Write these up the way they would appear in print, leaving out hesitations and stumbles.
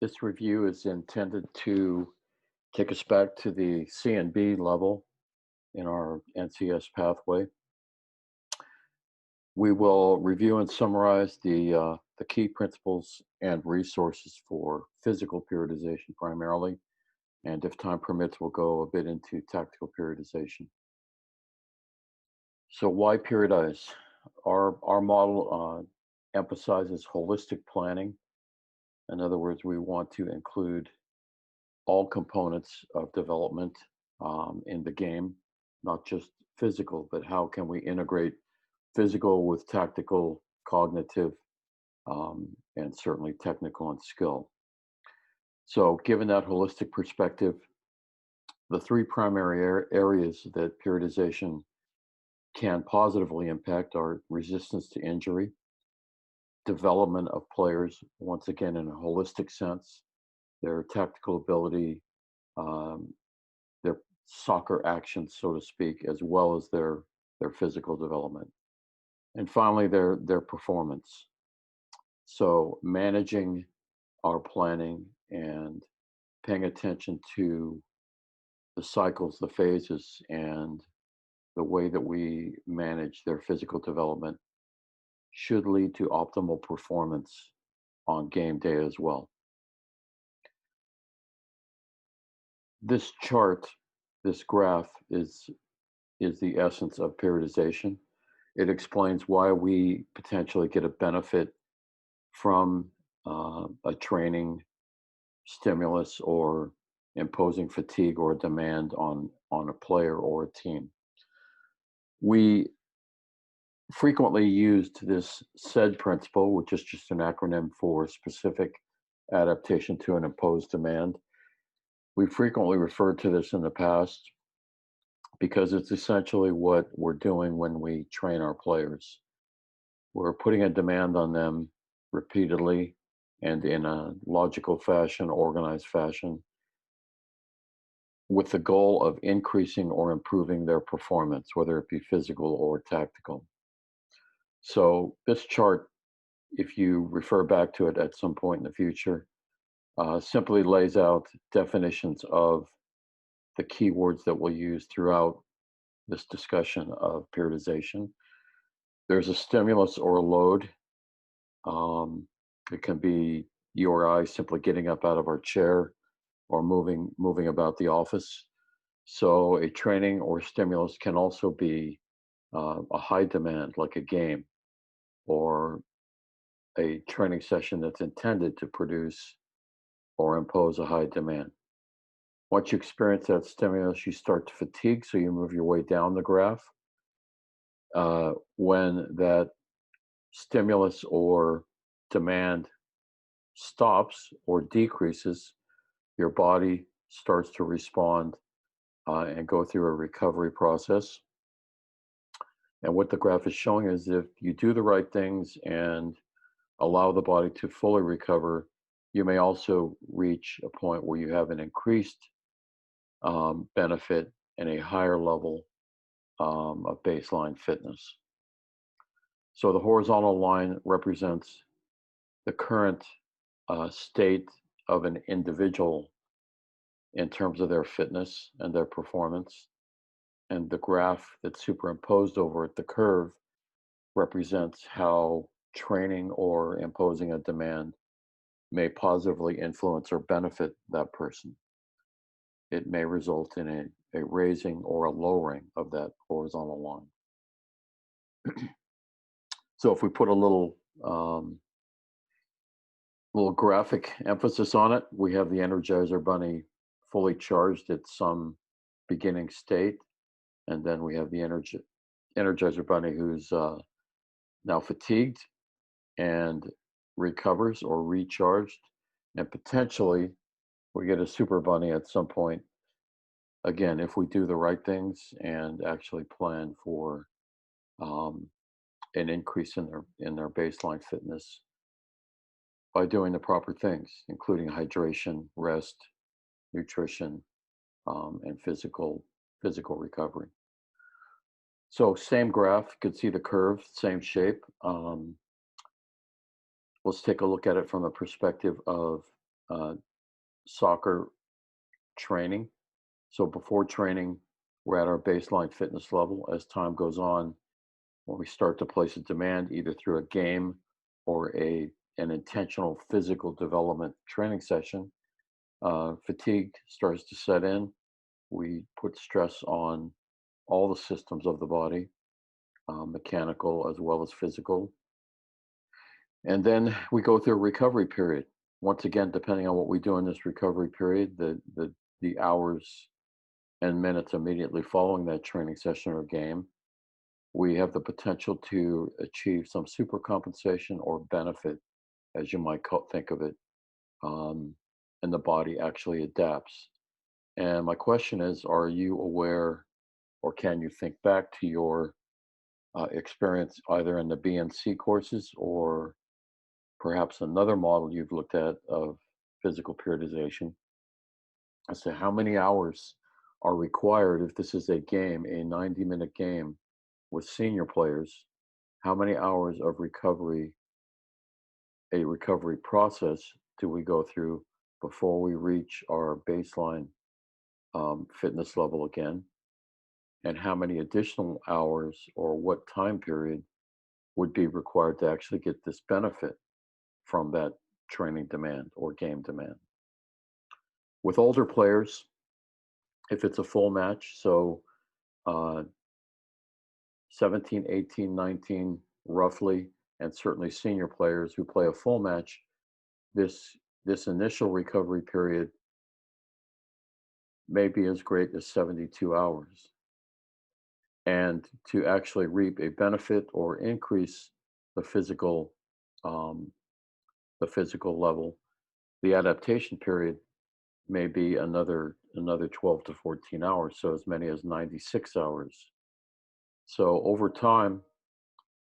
This review is intended to take us back to the C and B level in our NCS pathway. We will review and summarize the key principles and resources for physical periodization primarily, and if time permits, we'll go a bit into tactical periodization. So why periodize? Our model emphasizes holistic planning. In other words, we want to include all components of development in the game, not just physical, but how can we integrate physical with tactical, cognitive, and certainly technical and skill. So, given that holistic perspective, the three primary areas that periodization can positively impact are resistance to injury, development of players, once again in a holistic sense, their tactical ability, um, their soccer actions, so to speak, as well as their physical development, and finally their performance. So managing our planning and paying attention to the cycles, the phases, and the way that we manage their physical development should lead to optimal performance on game day as well. This chart, this graph is the essence of periodization. It explains why we potentially get a benefit from a training stimulus or imposing fatigue or demand on a player or a team. We frequently used this SAID principle, which is just an acronym for specific adaptation to an imposed demand. We frequently referred to this in the past because it's essentially what we're doing when we train our players. We're putting a demand on them repeatedly and in a logical fashion, organized fashion, with the goal of increasing or improving their performance, whether it be physical or tactical. So, this chart, if you refer back to it at some point in the future, simply lays out definitions of the keywords that we'll use throughout this discussion of periodization. There's a stimulus or a load. Um, it can be you or I simply getting up out of our chair or moving about the office. So a training or stimulus can also be a high demand, like a game, or a training session that's intended to produce or impose a high demand. Once you experience that stimulus, you start to fatigue, so you move your way down the graph. When that stimulus or demand stops or decreases, your body starts to respond and go through a recovery process. And what the graph is showing is if you do the right things and allow the body to fully recover, you may also reach a point where you have an increased benefit and a higher level of baseline fitness. So the horizontal line represents the current state of an individual in terms of their fitness and their performance. And the graph that's superimposed over it, the curve, represents how training or imposing a demand may positively influence or benefit that person. It may result in a raising or a lowering of that horizontal line. So if we put a little graphic emphasis on it, we have the Energizer Bunny fully charged at some beginning state, and then we have the Energizer Bunny who's now fatigued and recovers or recharged, and potentially we get a Super Bunny at some point. Again, if we do the right things and actually plan for um, an increase in their baseline fitness by doing the proper things, including hydration, rest, nutrition, and physical recovery. So same graph, you can see the curve, same shape. Let's take a look at it from the perspective of uh, soccer training. So before training, we're at our baseline fitness level. As time goes on, when we start to place a demand either through a game or an intentional physical development training session, fatigue starts to set in. We put stress on all the systems of the body, mechanical as well as physical. And then we go through a recovery period. Once again, depending on what we do in this recovery period, the hours and minutes immediately following that training session or game, we have the potential to achieve some super compensation or benefit, as you might think of it, um, and the body actually adapts. And my question is, are you aware or can you think back to your experience either in the BNC courses or perhaps another model you've looked at of physical periodization as to how many hours are required if this is a game, a 90-minute game with senior players, how many hours of recovery, a recovery process do we go through before we reach our baseline fitness level again? And how many additional hours or what time period would be required to actually get this benefit from that training demand or game demand? With older players, if it's a full match, so uh, 17, 18, 19, roughly, and certainly senior players who play a full match, this initial recovery period may be as great as 72 hours. And to actually reap a benefit or increase the physical um, the physical level, the adaptation period may be another 12 to 14 hours, so as many as 96 hours. So over time,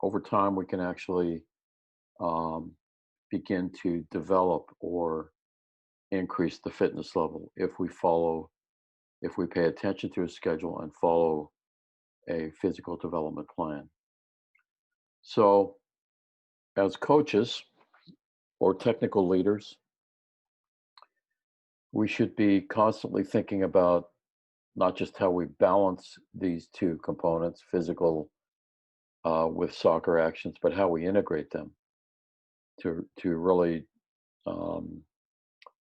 we can actually um, begin to develop or increase the fitness level if we pay attention to a schedule and follow a physical development plan. So, as coaches or technical leaders, we should be constantly thinking about not just how we balance these two components, physical with soccer actions, but how we integrate them to really um,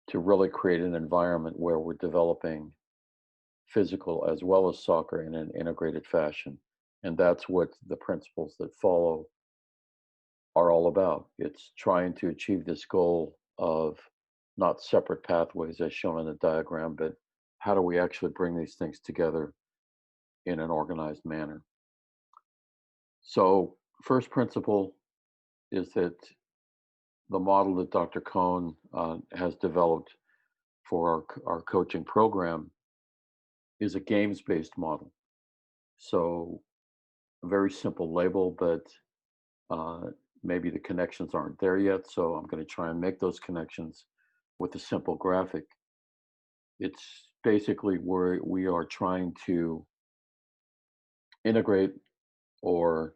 to really create an environment where we're developing physical as well as soccer in an integrated fashion. And that's what the principles that follow are all about. It's trying to achieve this goal of not separate pathways as shown in the diagram, but how do we actually bring these things together in an organized manner? So, first principle is that the model that Dr. Cohn has developed for our coaching program is a games based model. So, a very simple label, but uh, maybe the connections aren't there yet. So, I'm going to try and make those connections with a simple graphic. It's basically where we are trying to integrate or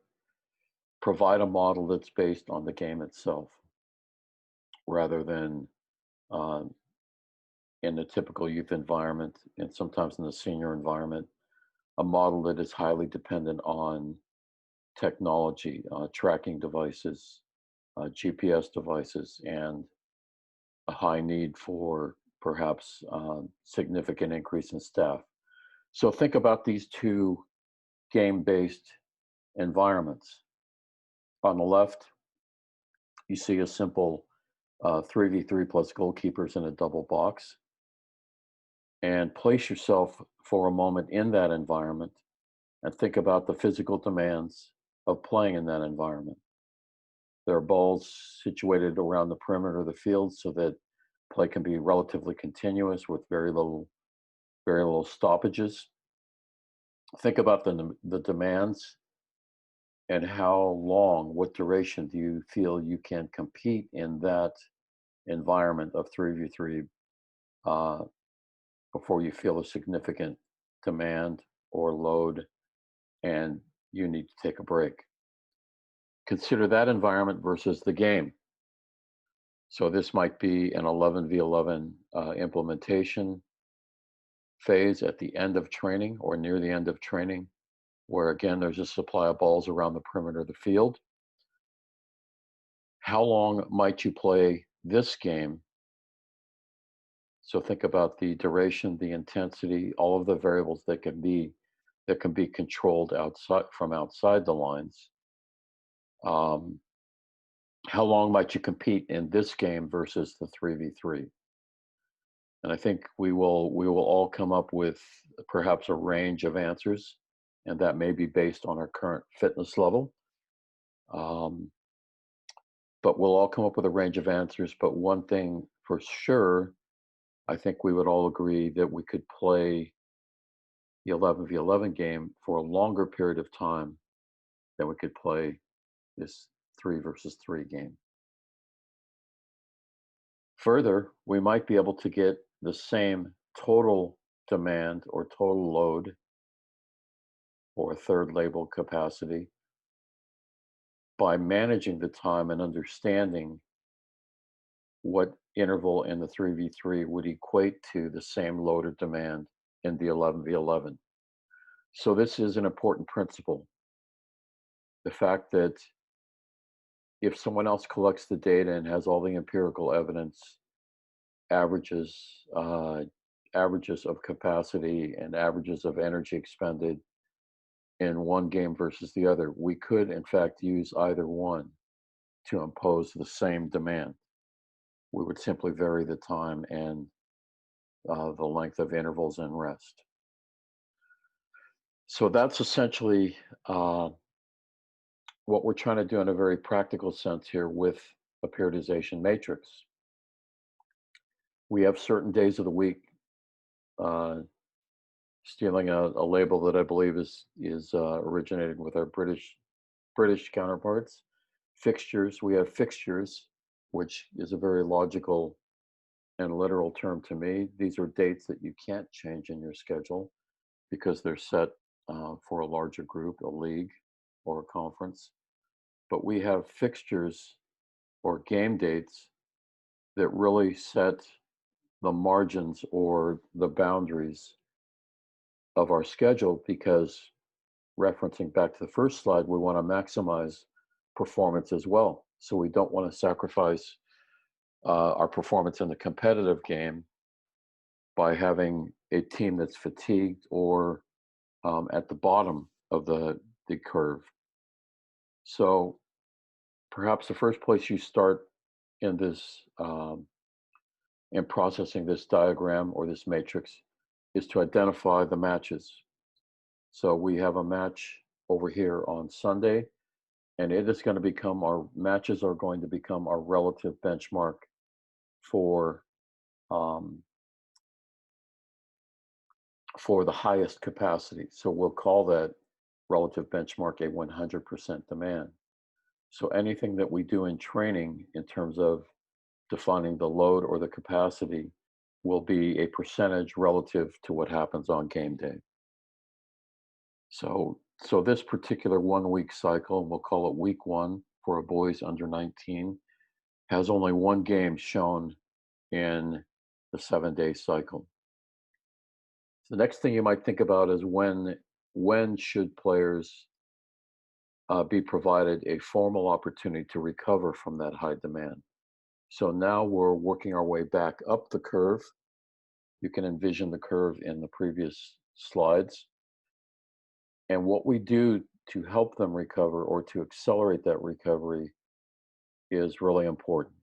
provide a model that's based on the game itself rather than uh, in the typical youth environment and sometimes in the senior environment, a model that is highly dependent on technology, tracking devices, GPS devices, and a high need for perhaps significant increase in staff. So think about these two game based environments. On the left, you see a simple 3v3 plus goalkeepers in a double box. And place yourself for a moment in that environment and think about the physical demands of playing in that environment. There are balls situated around the perimeter of the field so that play can be relatively continuous with very little stoppages. Think about the demands and how long, what duration do you feel you can compete in that environment of 3v3 uh, before you feel a significant demand or load and you need to take a break. Consider that environment versus the game. So this might be an 11v11 implementation phase at the end of training or near the end of training, where again, there's a supply of balls around the perimeter of the field. How long might you play this game? So think about the duration, the intensity, all of the variables that can be controlled outside the lines. Um, how long might you compete in this game versus the 3v3? And I think we will all come up with perhaps a range of answers, and that may be based on our current fitness level. Um, but we'll all come up with a range of answers. But one thing for sure, I think we would all agree that we could play the 11v11 game for a longer period of time than we could play this 3 versus 3 game. Further, we might be able to get the same total demand or total load or third label capacity by managing the time and understanding what interval in the 3v3 would equate to the same load or demand in the 11v11. So this is an important principle. The fact that if someone else collects the data and has all the empirical evidence, averages, averages of capacity and averages of energy expended in one game versus the other, we could in fact use either one to impose the same demand. We would simply vary the time and the length of intervals and rest. So that's essentially what we're trying to do in a very practical sense here with a periodization matrix. We have certain days of the week, uh, stealing a label that I believe is originated with our British counterparts. Fixtures. We have fixtures, which is a very logical and literal term to me. These are dates that you can't change in your schedule because they're set for a larger group, a league, or a conference. But we have fixtures or game dates that really set the margins or the boundaries of our schedule because, referencing back to the first slide, we want to maximize performance as well. So we don't want to sacrifice our performance in the competitive game by having a team that's fatigued or at the bottom of the curve. So perhaps the first place you start in this in processing this diagram or this matrix is to identify the matches. So we have a match over here on Sunday, and it is going to become our matches are going to become our relative benchmark for um, for the highest capacity. So we'll call that relative benchmark a 100% demand. So anything that we do in training in terms of defining the load or the capacity will be a percentage relative to what happens on game day. So this particular 1 week cycle, we'll call it week one for a boys under 19, has only one game shown in the 7 day cycle. The next thing you might think about is when should players be provided a formal opportunity to recover from that high demand. So now we're working our way back up the curve. You can envision the curve in the previous slides. And what we do to help them recover or to accelerate that recovery is really important.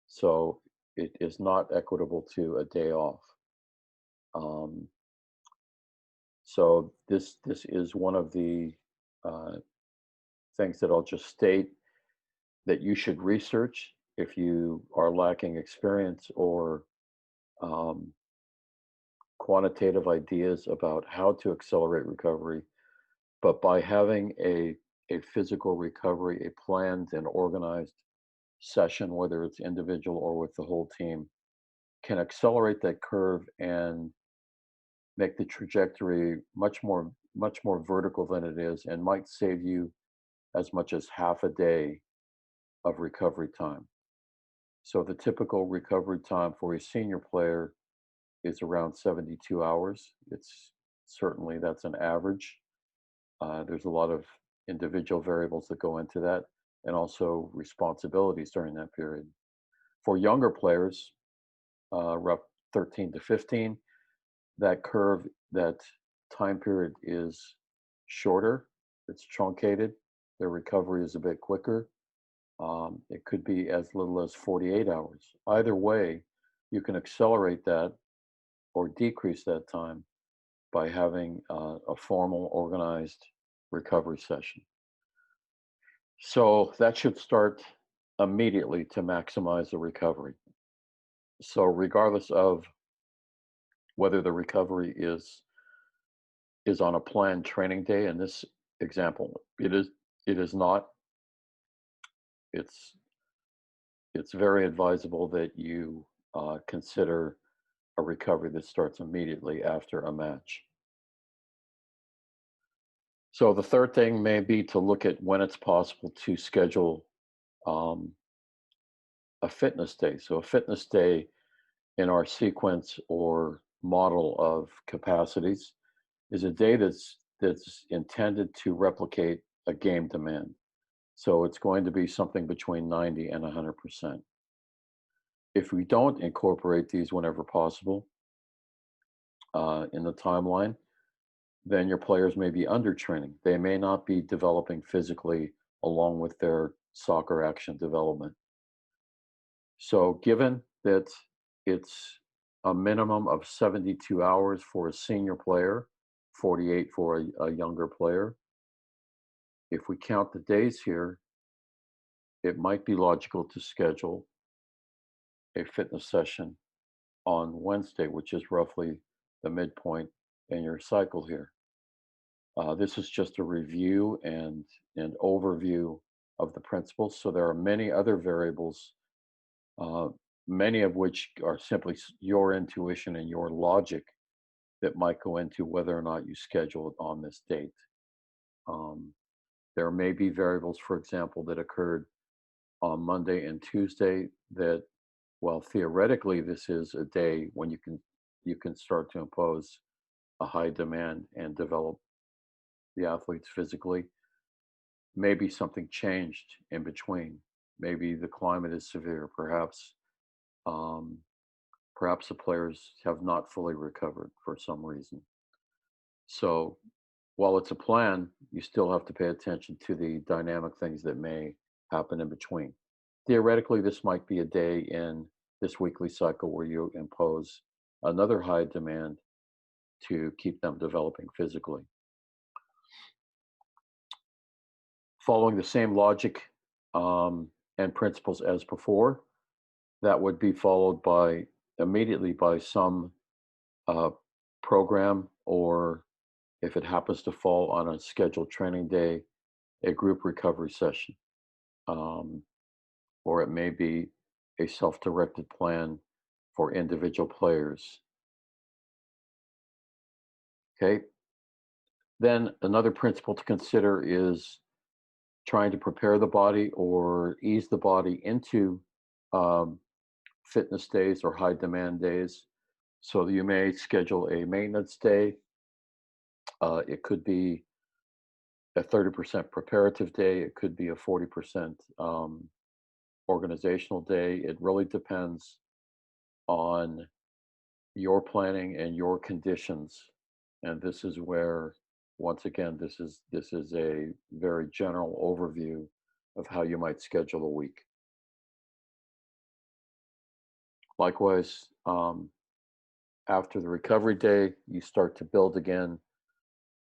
So it is not equitable to a day off. Um, so this is one of the uh, things that I'll just state that you should research if you are lacking experience or um, quantitative ideas about how to accelerate recovery. But by having a physical recovery, a planned and organized session, whether it's individual or with the whole team, can accelerate that curve and make the trajectory much more vertical than it is, and might save you as much as half a day of recovery time. So the typical recovery time for a senior player is around 72 hours. It's certainly that's an average. There's a lot of individual variables that go into that, and also responsibilities during that period. For younger players, rough 13 to 15, that curve, that time period is shorter. It's truncated. Their recovery is a bit quicker. It could be as little as 48 hours. Either way, you can accelerate that or decrease that time by having a formal, organized recovery session. So that should start immediately to maximize the recovery. So regardless of whether the recovery is on a planned training day, in this example, it is not. It's it's very advisable that you consider a recovery that starts immediately after a match. So the third thing may be to look at when it's possible to schedule um, a fitness day. So a fitness day in our sequence or model of capacities is a day that's intended to replicate a game demand. So it's going to be something between 90 and 100%. If we don't incorporate these whenever possible in the timeline, then your players may be under training. They may not be developing physically along with their soccer action development. So, given that it's a minimum of 72 hours for a senior player, 48 for a younger player, if we count the days here, it might be logical to schedule a fitness session on Wednesday, which is roughly the midpoint in your cycle here. This is just a review and an overview of the principles. So there are many other variables, uh, many of which are simply your intuition and your logic that might go into whether or not you schedule it on this date. Um, there may be variables, for example, that occurred on Monday and Tuesday that, well, theoretically, this is a day when you can start to impose a high demand and develop the athletes physically. Maybe something changed in between. Maybe the climate is severe. Um, perhaps the players have not fully recovered for some reason. So while it's a plan, you still have to pay attention to the dynamic things that may happen in between. Theoretically, this might be a day in this weekly cycle where you impose another high demand to keep them developing physically. Following the same logic and principles as before, that would be followed by immediately by some uh, program, or if it happens to fall on a scheduled training day, a group recovery session. Um, or it may be a self directed plan for individual players. Okay. Then another principle to consider is trying to prepare the body or ease the body into um, fitness days or high demand days. So you may schedule a maintenance day. It could be a 30% preparative day. It could be a 40% organizational day. It really depends on your planning and your conditions. And this is where, once again, this is a very general overview of how you might schedule a week. Likewise, after the recovery day, you start to build again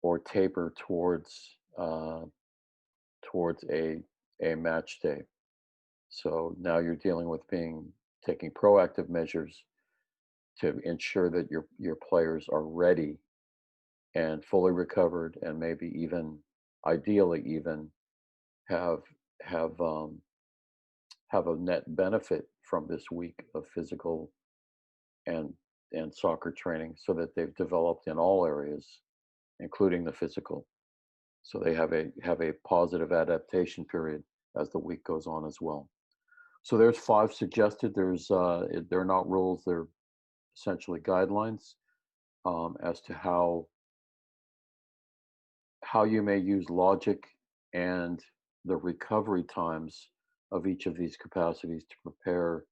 or taper towards a match day. So now you're dealing with taking proactive measures to ensure that your players are ready and fully recovered, and maybe even ideally even have have have a net benefit from this week of physical and soccer training, so that they've developed in all areas, including the physical. So they have a positive adaptation period as the week goes on as well. So there's 5 suggested. They're not rules, they're essentially guidelines, as to how you may use logic and the recovery times of each of these capacities to prepare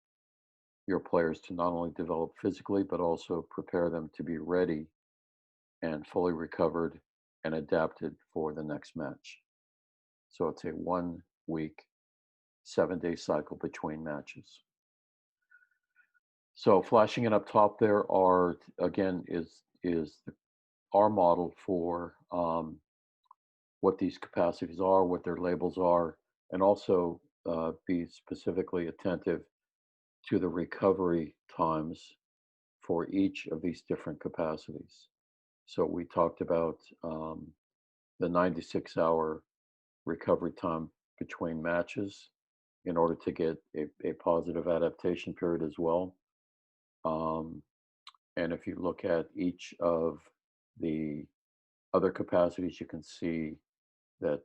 your players to not only develop physically, but also prepare them to be ready and fully recovered and adapted for the next match. So it's a 1 week, 7-day cycle between matches. So flashing it up top there are, again, is our model for what these capacities are, what their labels are, and also be specifically attentive to the recovery times for each of these different capacities. So we talked about the 96-hour recovery time between matches in order to get a positive adaptation period as well. Um, and if you look at each of the other capacities, you can see that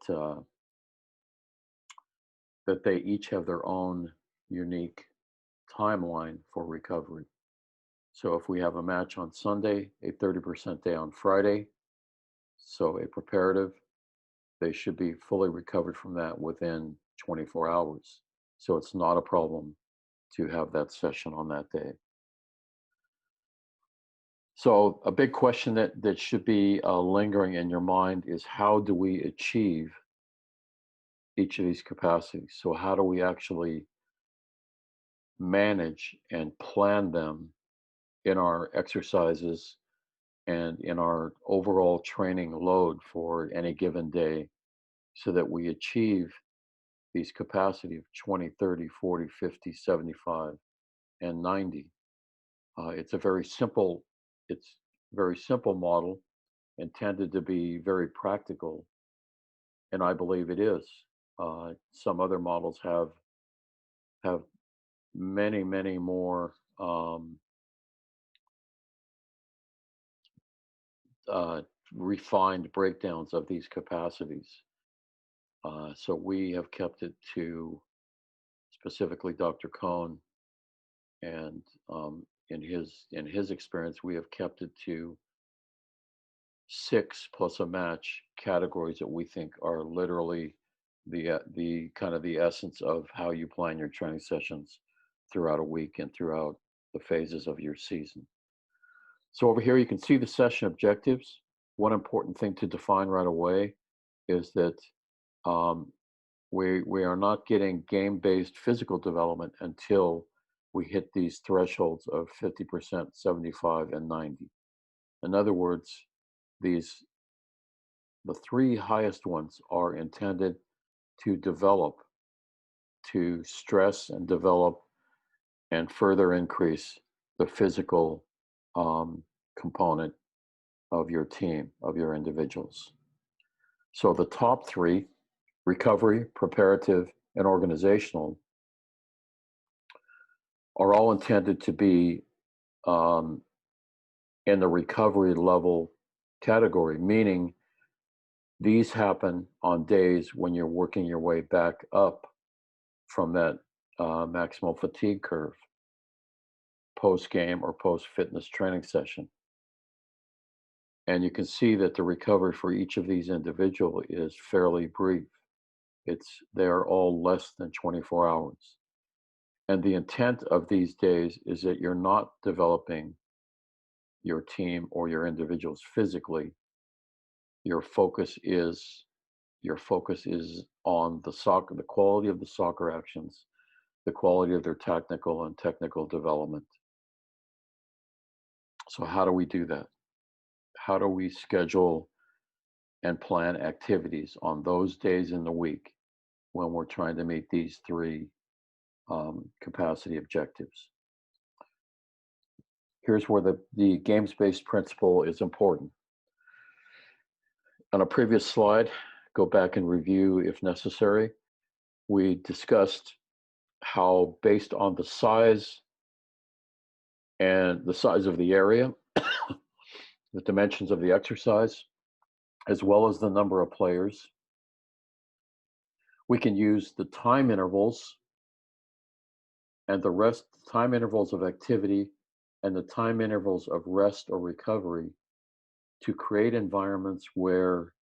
that they each have their own unique timeline for recovery. So if we have a match on Sunday, a 30% day on Friday, so a preparative, they should be fully recovered from that within 24 hours. So it's not a problem to have that session on that day. So a big question that should be lingering in your mind is, how do we achieve each of these capacities? So how do we actually manage and plan them in our exercises and in our overall training load for any given day, so that we achieve these capacity of 20, 30, 40, 50, 75, and 90. It's very simple model intended to be very practical, and I believe it is. Some other models have many more uh, refined breakdowns of these capacities. So we have kept it to, specifically Dr. Cohn, and in his experience, we have kept it to 6 plus a match categories that we think are literally the kind of the essence of how you plan your training sessions throughout a week and throughout the phases of your season. So over here, you can see the session objectives. One important thing to define right away is that um, we are not getting game-based physical development until we hit these thresholds of 50%, 75, and 90. In other words, these the 3 highest ones are intended to develop, to stress and develop and further increase the physical component of your team, of your individuals. So the top 3, recovery, preparative, and organizational, are all intended to be um, in the recovery level category, meaning these happen on days when you're working your way back up from that maximal fatigue curve, post game or post fitness training session. And you can see that the recovery for each of these individual is fairly brief. They're all less than 24 hours. And the intent of these days is that you're not developing your team or your individuals physically. Your focus is on the quality of the soccer actions, the quality of their technical development. So how do we do that? How do we schedule and plan activities on those days in the week when we're trying to meet these 3 capacity objectives? Here's where the games-based principle is important. On a previous slide, go back and review if necessary. We discussed how, based on the size of the area, the dimensions of the exercise, as well as the number of players, we can use the time intervals and the rest time intervals of activity and the time intervals of rest or recovery to create environments where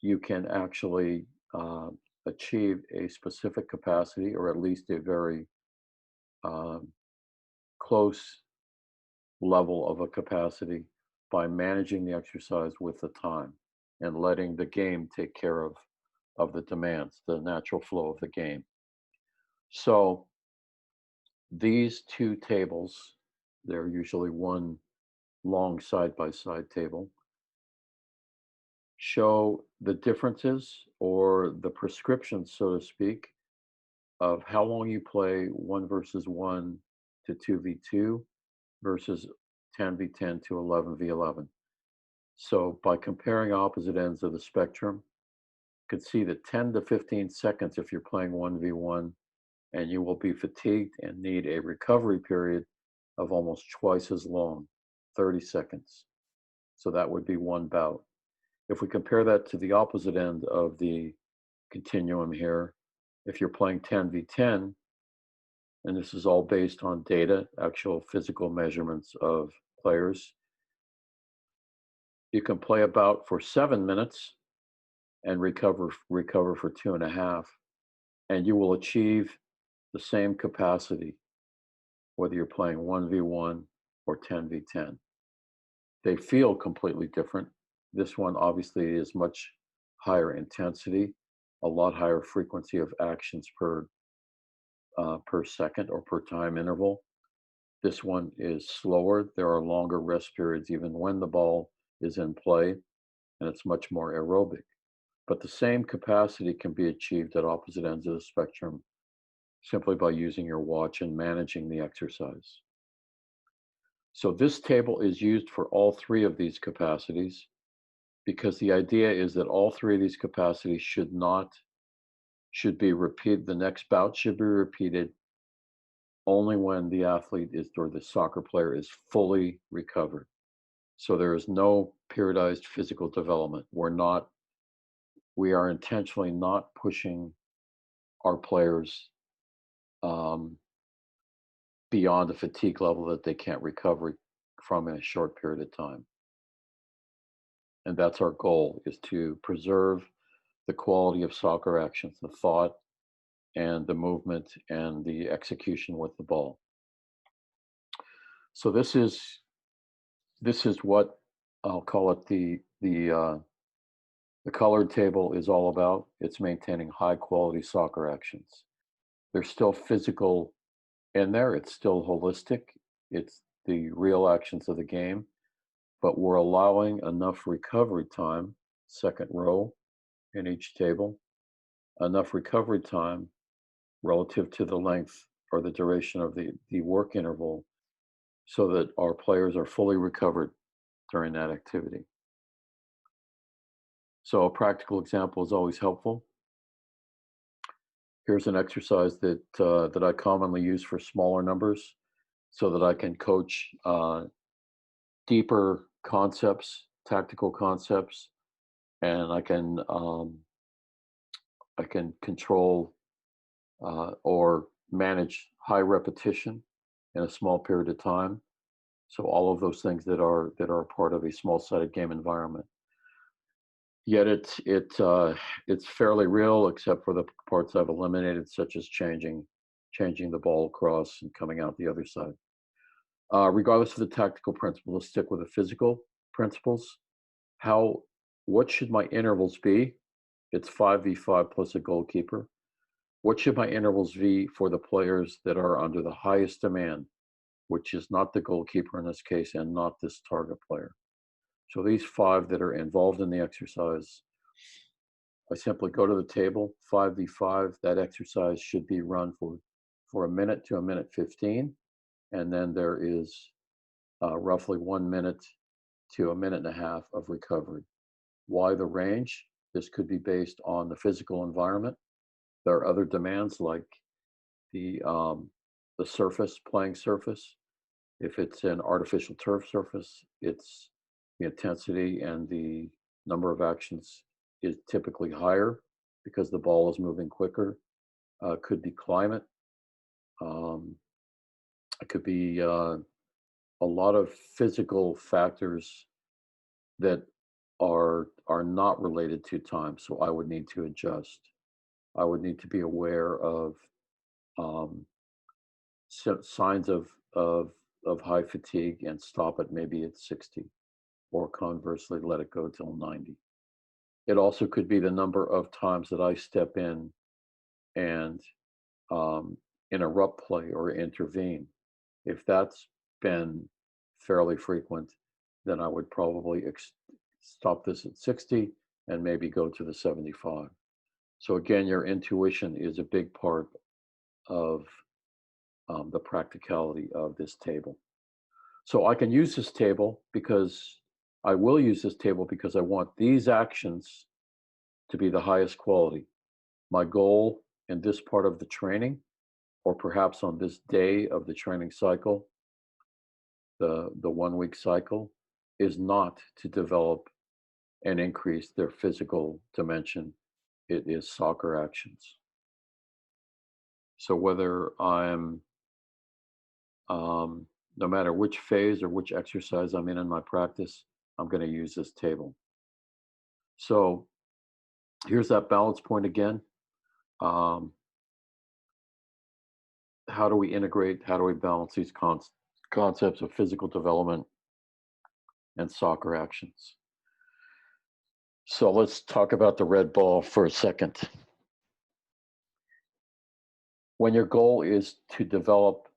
you can actually achieve a specific capacity or at least a very um, close level of a capacity by managing the exercise with the time and letting the game take care of the demands, the natural flow of the game. So these two tables, they're usually one long side by side table, show the differences or the prescriptions, so to speak, of how long you play 1 versus 1 to 2v2 versus 10v10 to 11v11. So by comparing opposite ends of the spectrum, you can see that 10 to 15 seconds if you're playing 1v1, and you will be fatigued and need a recovery period of almost twice as long, 30 seconds. So that would be one bout. If we compare that to the opposite end of the continuum here, if you're playing 10v10, and this is all based on data, actual physical measurements of players, you can play a bout for 7 minutes and recover for 2.5, and you will achieve the same capacity whether you're playing 1v1 or 10v10. They feel completely different. This one obviously is much higher intensity, a lot higher frequency of actions per second or per time interval. This one is slower. There are longer rest periods even when the ball is in play, and it's much more aerobic. But the same capacity can be achieved at opposite ends of the spectrum simply by using your watch and managing the exercise. So this table is used for all three of these capacities because the idea is that all three of these capacities should be repeated. The next bout should be repeated only when the athlete is or the soccer player is fully recovered. So there is no periodized physical development. We are intentionally not pushing our players um, beyond a fatigue level that they can't recover from in a short period of time. And that's our goal, is to preserve the quality of soccer actions, the thought and the movement and the execution with the ball. So this is what I'll call it the colored table is all about. It's maintaining high quality soccer actions. There's still physical in there. It's still holistic. It's the real actions of the game, but we're allowing enough recovery time, second row in each table, enough recovery time relative to the length or the duration of the work interval so that our players are fully recovered during that activity. So a practical example is always helpful. Here's an exercise that I commonly use for smaller numbers so that I can coach deeper concepts, tactical concepts, and I can control or manage high repetition in a small period of time. So all of those things that are part of a small-sided game environment. Yet it's fairly real, except for the parts I've eliminated, such as changing the ball across and coming out the other side. Regardless of the tactical principle, let's stick with the physical principles. How what should my intervals be? It's 5v5 plus a goalkeeper. What should my intervals be for the players that are under the highest demand, which is not the goalkeeper in this case and not this target player? So these five that are involved in the exercise, I simply go to the table, 5v5. That exercise should be run for a minute to a minute 15. And then there is roughly 1 minute to a minute and a half of recovery. Why the range? This could be based on the physical environment. There are other demands like the surface, playing surface. If it's an artificial turf surface, it's the intensity and the number of actions is typically higher because the ball is moving quicker. Could be climate. Um, it could be a lot of physical factors that are not related to time. So I would need to adjust. I would need to be aware of um, signs of high fatigue and stop it maybe at 60, or conversely let it go till 90. It also could be the number of times that I step in and um, interrupt play or intervene. If that's been fairly frequent, then I would probably stop this at 60 and maybe go to the 75. So again, your intuition is a big part of the practicality of this table. So I can use this table because I will use this table because I want these actions to be the highest quality. My goal in this part of the training, or perhaps on this day of the training cycle, the 1 week cycle, is not to develop and increase their physical dimension. It is soccer actions. So whether I'm no matter which phase or which exercise I'm in my practice, I'm going to use this table. So here's that balance point again. Um, how do we integrate, how do we balance these concepts of physical development and soccer actions? So let's talk about the red ball for a second. When your goal is to develop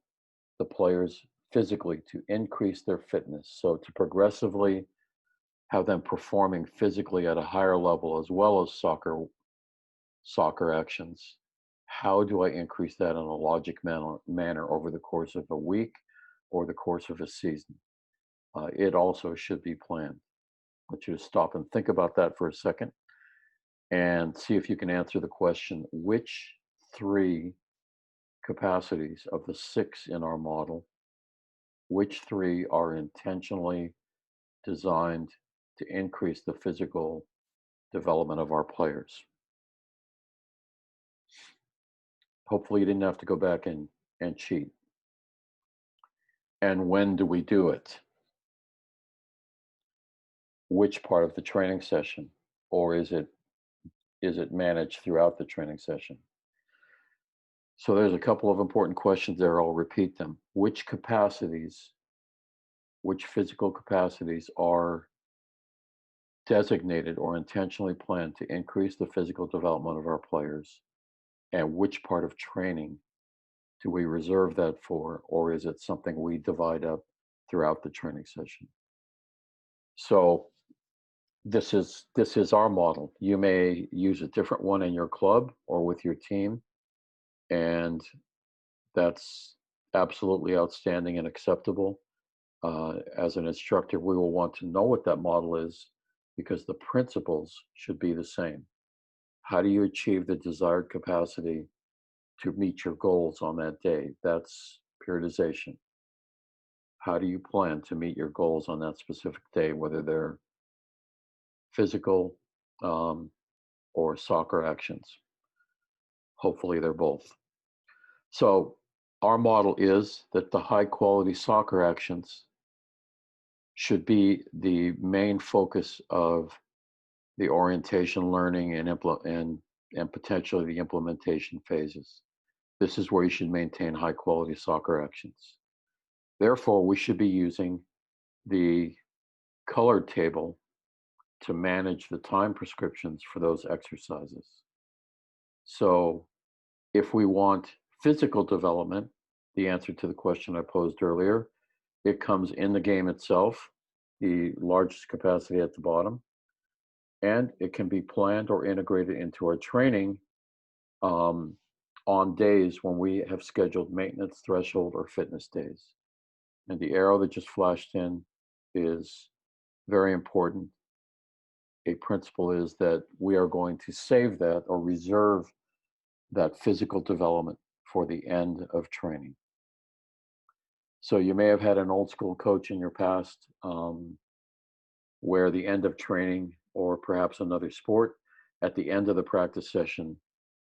the players physically, to increase their fitness, so to progressively have them performing physically at a higher level as well as soccer actions, how do I increase that in a logic manner over the course of a week or the course of a season? It also should be planned. I want you to stop and think about that for a second and see if you can answer the question, which three capacities of the six in our model, which three are intentionally designed to increase the physical development of our players? Hopefully you didn't have to go back and cheat. And when do we do it? Which part of the training session? Or is it managed throughout the training session? So there's a couple of important questions there. I'll repeat them. Which capacities, which physical capacities are designated or intentionally planned to increase the physical development of our players? And which part of training do we reserve that for? Or is it something we divide up throughout the training session? So this is our model. You may use a different one in your club or with your team, and that's absolutely outstanding and acceptable. As an instructor, we will want to know what that model is because the principles should be the same. How do you achieve the desired capacity to meet your goals on that day? That's periodization. How do you plan to meet your goals on that specific day, whether they're physical um, or soccer actions? Hopefully, they're both. So, our model is that the high quality soccer actions should be the main focus of the orientation learning and potentially the implementation phases. This is where you should maintain high quality soccer actions. Therefore, we should be using the colored table to manage the time prescriptions for those exercises. So if we want physical development, the answer to the question I posed earlier, it comes in the game itself, the largest capacity at the bottom, and it can be planned or integrated into our training um, on days when we have scheduled maintenance, threshold, or fitness days. And the arrow that just flashed in is very important. A principle is that we are going to save that or reserve that physical development for the end of training. So you may have had an old school coach in your past where the end of training, or perhaps another sport, at the end of the practice session,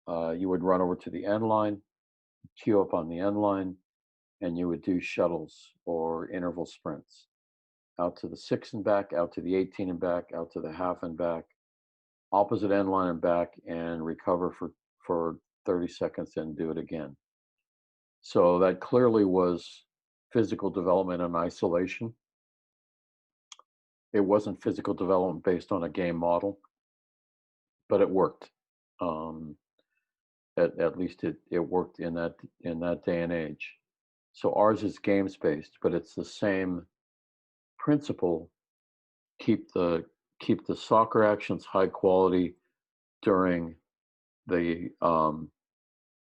you would run over to the end line, queue up on the end line, and you would do shuttles or interval sprints out to the 6 and back, out to the 18 and back, out to the half and back, opposite end line and back, and recover for 30 seconds and do it again. So that clearly was physical development in isolation. It wasn't physical development based on a game model, but it worked. Um, at least it worked in that day and age. So ours is games based, but it's the same principle. Keep the keep the soccer actions high quality during the um,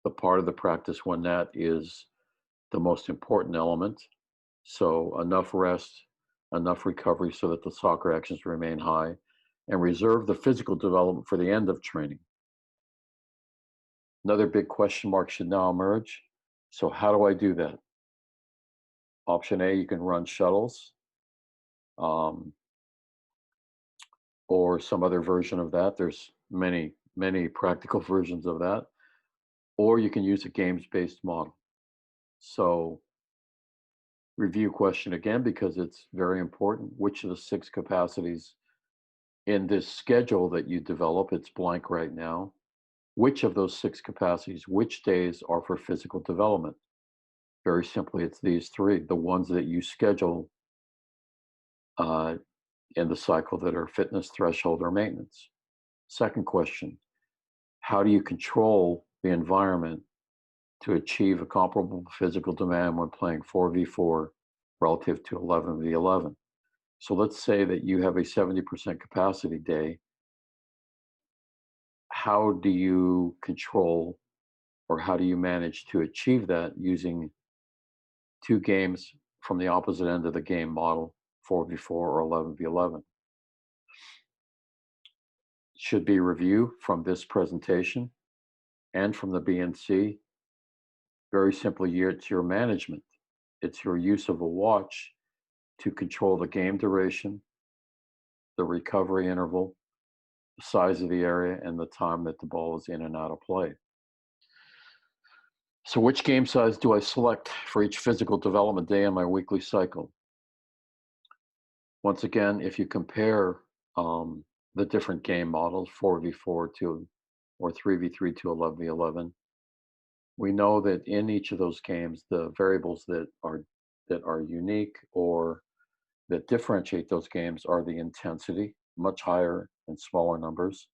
the part of the practice when that is the most important element. So enough rest, enough recovery so that the soccer actions remain high, and reserve the physical development for the end of training. Another big question mark should now emerge. So how do I do that? Option A, you can run shuttles, um, or some other version of that. There's many practical versions of that. Or you can use a games-based model. So review question again, because it's very important. Which of the 6 capacities in this schedule that you develop, it's blank right now, which of those 6 capacities, which days are for physical development? Very simply, it's these 3, the ones that you schedule uh, in the cycle that are fitness, threshold, or maintenance. Second question, how do you control the environment to achieve a comparable physical demand when playing 4v4 relative to 11v11? So let's say that you have a 70% capacity day. How do you control, or how do you manage to achieve that using 2 games from the opposite end of the game model, 4v4 or 11v11? Should be review from this presentation and from the BNC. Very simply, it's your management. It's your use of a watch to control the game duration, the recovery interval, the size of the area, and the time that the ball is in and out of play. So which game size do I select for each physical development day in my weekly cycle? Once again, if you compare the different game models, 4v4 to or 3v3 to 11v11, we know that in each of those games, the variables that are unique or that differentiate those games are the intensity, much higher in smaller numbers,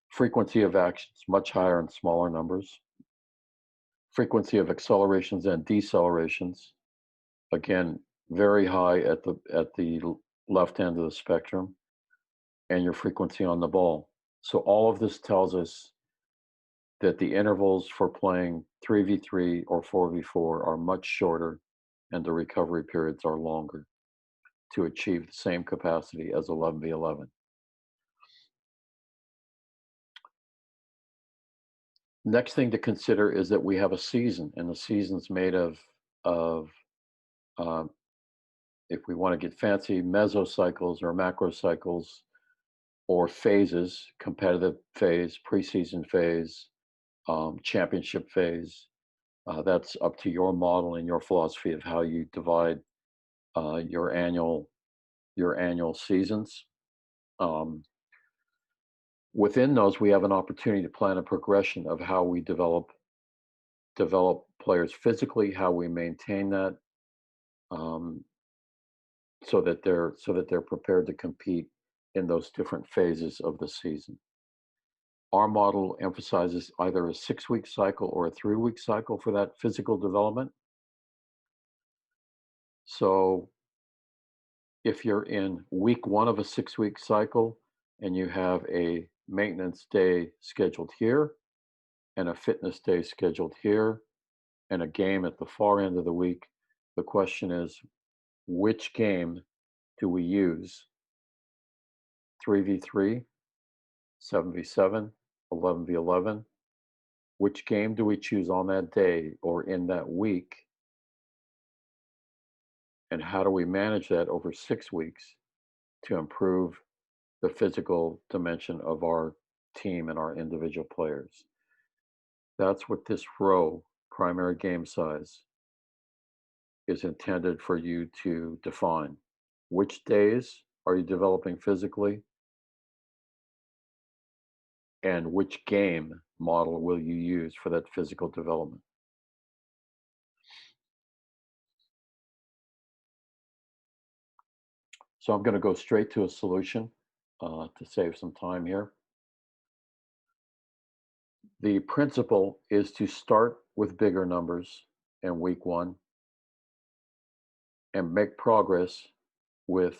frequency of actions, much higher in smaller numbers, frequency of accelerations and decelerations, again, very high at the left end of the spectrum, and your frequency on the ball. So all of this tells us that the intervals for playing 3v3 or 4v4 are much shorter and the recovery periods are longer to achieve the same capacity as 11v11. Next thing to consider is that we have a season, and the season's made of uh, if we want to get fancy, mesocycles or macrocycles or phases: competitive phase, preseason phase, championship phase. That's up to your model and your philosophy of how you divide your annual seasons. Um, Within those, we have an opportunity to plan a progression of how we develop players physically, how we maintain that, um, so that they're prepared to compete in those different phases of the season. Our model emphasizes either a 6-week cycle or a 3-week cycle for that physical development. So if you're in week 1 of a 6-week cycle and you have a maintenance day scheduled here and a fitness day scheduled here and a game at the far end of the week, the question is, which game do we use? 3v3, 7v7, 11v11? Which game do we choose on that day or in that week? And how do we manage that over 6 weeks to improve the physical dimension of our team and our individual players? That's what this row primary game size is intended for you to define. Which days are you developing physically, and which game model will you use for that physical development? So I'm going to go straight to a solution to save some time here. The principle is to start with bigger numbers in week one and make progress with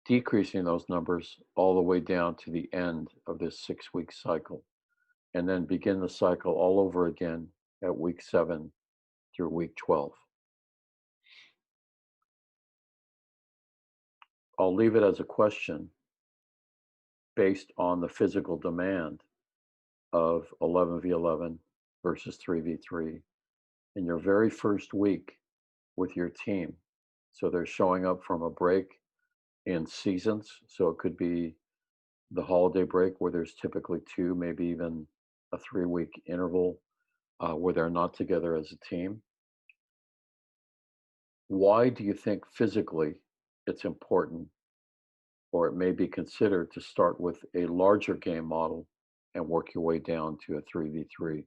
decreasing those numbers all the way down to the end of this 6 week cycle, and then begin the cycle all over again at week 7 through week 12. I'll leave it as a question based on the physical demand of 11v11 versus 3v3 in your very first week with your team. So they're showing up from a break in seasons. So it could be the holiday break where there's typically two, maybe even a 3 week interval where they're not together as a team. Why do you think physically it's important, or it may be considered, to start with a larger game model and work your way down to a 3v3?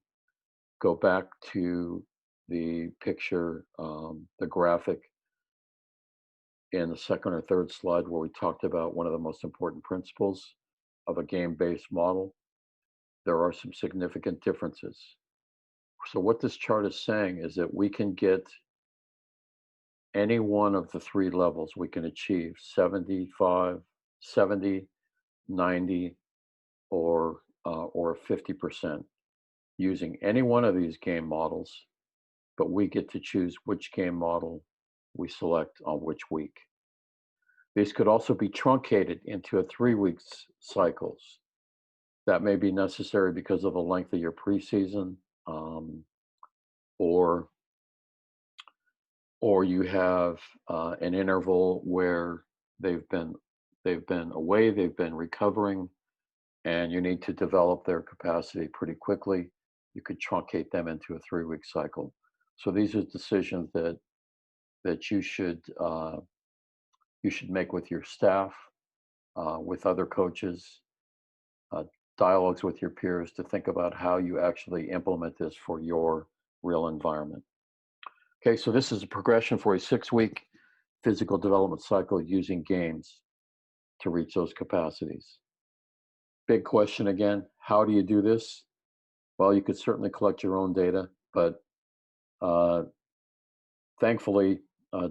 Go back to the picture, the graphic in the second or third slide where we talked about one of the most important principles of a game-based model. There are some significant differences. So what this chart is saying is that we can get any one of the three levels. We can achieve 75, 70, 90, or 50% using any one of these game models, but we get to choose which game model we select on which week. These could also be truncated into a 3 week cycles. That may be necessary because of the length of your preseason, or you have an interval where they've been away, they've been recovering, and you need to develop their capacity pretty quickly. You could truncate them into a 3 week cycle. So these are decisions that you should make with your staff, with other coaches, uh, dialogues with your peers to think about how you actually implement this for your real environment. Okay, so this is a progression for a 6 week physical development cycle using games to reach those capacities. Big question again, how do you do this? Well, you could certainly collect your own data, but thankfully,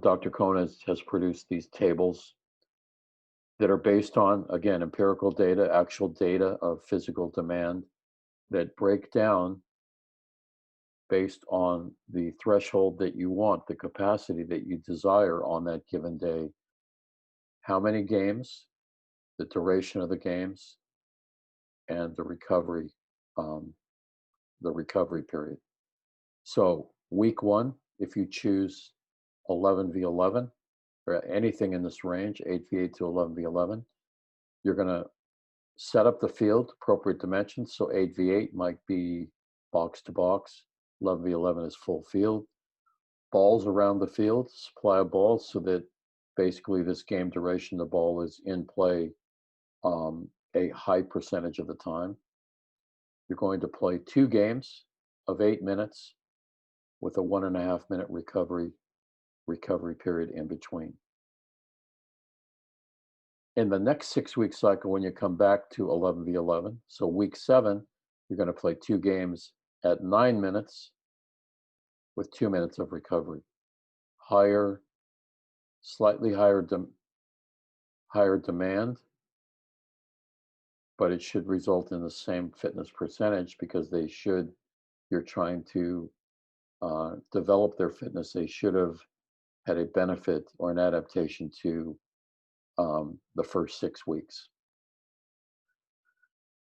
Dr. Cohn has produced these tables that are based on, again, empirical data, actual data of physical demand that break down based on the threshold that you want, the capacity that you desire on that given day, how many games, the duration of the games, and the recovery period. So week one, if you choose 11v11 or anything in this range, 8v8 to 11v11, you're going to set up the field, appropriate dimensions. So 8v8 might be box to box, 11v11 is full field. Balls around the field, supply of balls so that basically this game duration, the ball is in play a high percentage of the time. You're going to play 2 games of 8 minutes with a 1.5 minute recovery period in between. In the next 6 week cycle, when you come back to 11v11, so week 7, you're going to play 2 games at 9 minutes with 2 minutes of recovery. Slightly higher demand, but it should result in the same fitness percentage because you're trying to develop their fitness. They should have had a benefit or an adaptation to the first 6 weeks.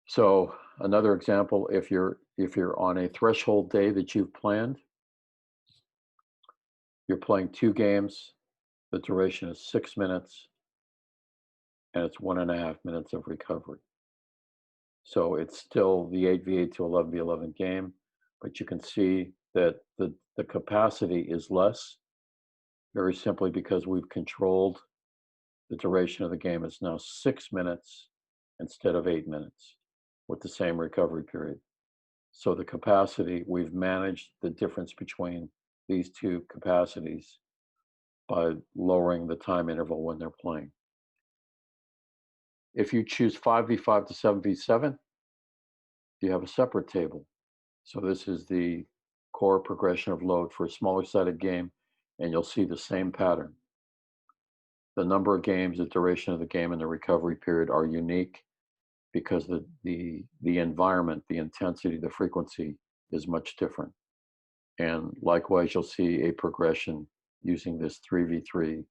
So another example, if you're on a threshold day that you've planned, you're playing 2 games, the duration is 6 minutes, and it's 1.5 minutes of recovery. So it's still the 8v8 to 11v11 game, but you can see that the capacity is less, very simply because we've controlled the duration of the game. It's now 6 minutes instead of 8 minutes with the same recovery period. So the capacity, we've managed the difference between these two capacities by lowering the time interval when they're playing. If you choose 5v5 to 7v7, you have a separate table. So this is the core progression of load for a smaller sided game, and you'll see the same pattern. The number of games, the duration of the game, and the recovery period are unique because the environment, the intensity, the frequency is much different. And likewise, you'll see a progression using this 3v3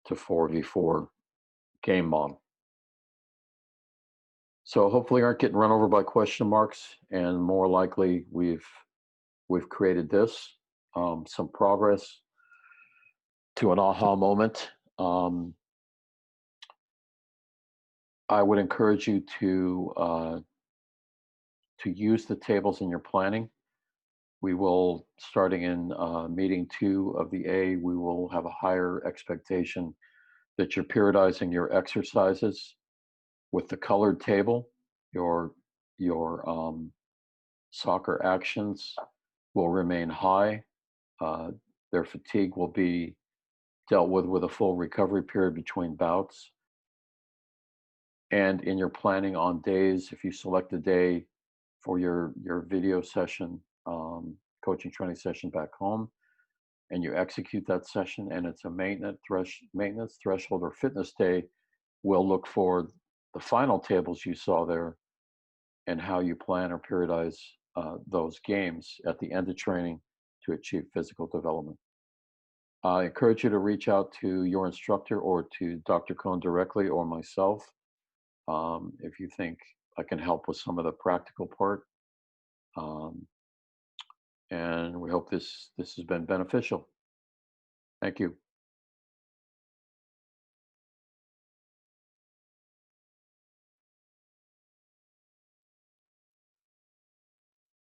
to 4v4 game model. So hopefully aren't getting run over by question marks, and more likely we've created this, some progress to an aha moment. I would encourage you to use the tables in your planning. We will, starting in meeting 2 of the A, we will have a higher expectation that you're periodizing your exercises with the colored table. Your soccer actions will remain high. Uh, their fatigue will be dealt with a full recovery period between bouts. And in your planning on days, if you select a day for your video session, coaching training session back home, and you execute that session, and it's a maintenance threshold or fitness day, we'll look for the final tables you saw there and how you plan or periodize those games at the end of training to achieve physical development. I encourage you to reach out to your instructor or to Dr. Cohn directly or myself if you think I can help with some of the practical part. Um, and we hope this has been beneficial. Thank you.